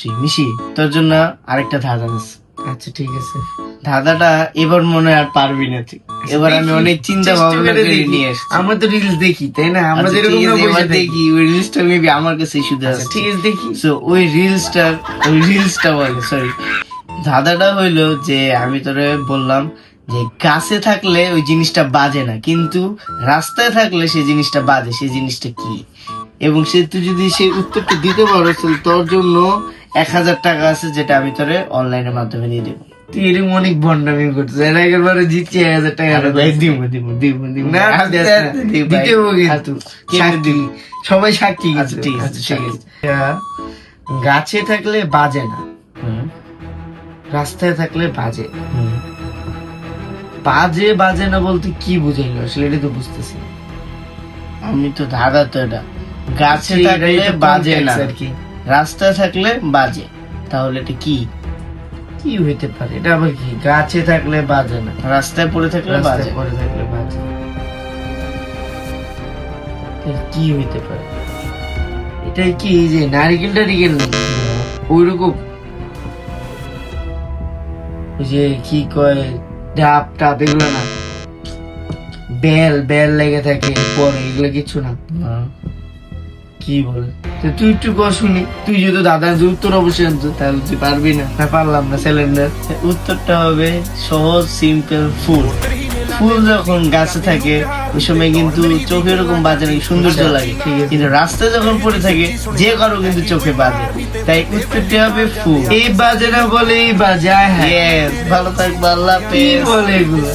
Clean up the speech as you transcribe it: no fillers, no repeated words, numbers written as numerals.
মিষ্টি মিশি, তোর জন্য আরেকটা ধাঁধা আছে। আচ্ছা ঠিক আছে, ধাঁধাটা এবার মনে হয় আর পারবি না তুই। এবার আমি অনেক চিন্তা ভাবনা করে নিয়ে আসছি। আমরা তো রিলস দেখি তাই না, আমরা আচ্ছা, যেরকম ঠিক না আছে, বসে এবার থাকি। দেখি ওই রিলসটা মেবি আমার কাছে শুধু আচ্ছা, আছে। ঠিক আছে দেখি। So, ওই রিলসটা সরি, ধাঁধাটা হইলো যে আমি তোরে বললাম যে গাছে থাকলে ওই জিনিসটা বাজে না, কিন্তু রাস্তায় থাকলে সেই জিনিসটা বাজে, সেই জিনিসটা কি? এবং তুই যদি সেই উত্তরটা দিতে পারো তাহলে তোর জন্য 1000 টাকা আছে, যেটা আমি তোরে অনলাইনের মাধ্যমে দিয়ে দেবো। তুই এরকম অনেক ভন্ডামি করছিস, এর আগের বারে জিতছি 1000 টাকা। আরে ভাই, দিব দিব দিব দিব না, আর দেখ না, দিব ভাই। দিতে হবে কিন্তু। কেন সাক্ষী, দিব? সবাই সাক্ষী কিন্তু। আচ্ছা, ঠিক আছে, আচ্ছা, ঠিক সাক্ষী। আছে। গাছে থাকলে বাজে না, হুম, রাস্তায় থাকলে বাজে। হুম। বাজে না বলতে কি বুঝাইলো আসলে, এটা তো বুঝতেছি না। আমি তো ধাঁধা তো এটা, গাছে ঠিক, থাকলে এটা তো বাজে না, context আর কি। রাস্তায় থাকলে বাজে, তাহলে এটা কি? কি হইতে পারে এটা আবার কি? গাছে থাকলে বাজে না, রাস্তায় পড়ে থাকলে বাজে। রাস্তায় পড়ে থাকলে বাজে। এটা কি হইতে পারে? এটাই কি এই যে নারিকেল টারিকেল ওইরকম, ওই যে কি কয় ডাব টাব এগুলো না, বেল লেগে থাকে পরে, এগুলো কিছু না। কি বলে তো তুই একটু কর শুনি, তুই যদি দাদা উত্তর অবশ্যই আনতো তাহলে তুই পারবি না। না পারলাম না, সিলিন্ডার। উত্তরটা হবে সহজ, সিম্পল, ফুল। ফুল যখন গাছে থাকে ওই সময় কিন্তু চোখে এরকম বাজে নাকি সৌন্দর্য লাগে, ঠিক আছে। কিন্তু রাস্তায় যখন পড়ে থাকে যে কারো কিন্তু চোখে বাজে, তাই উত্তরটা হবে ফুল। এই বাজে না বলে এই বাজে, আয় হায়। Yes, ভালো থাকবা, আল্লাহ কি হাফেজ। বলে এগুলো?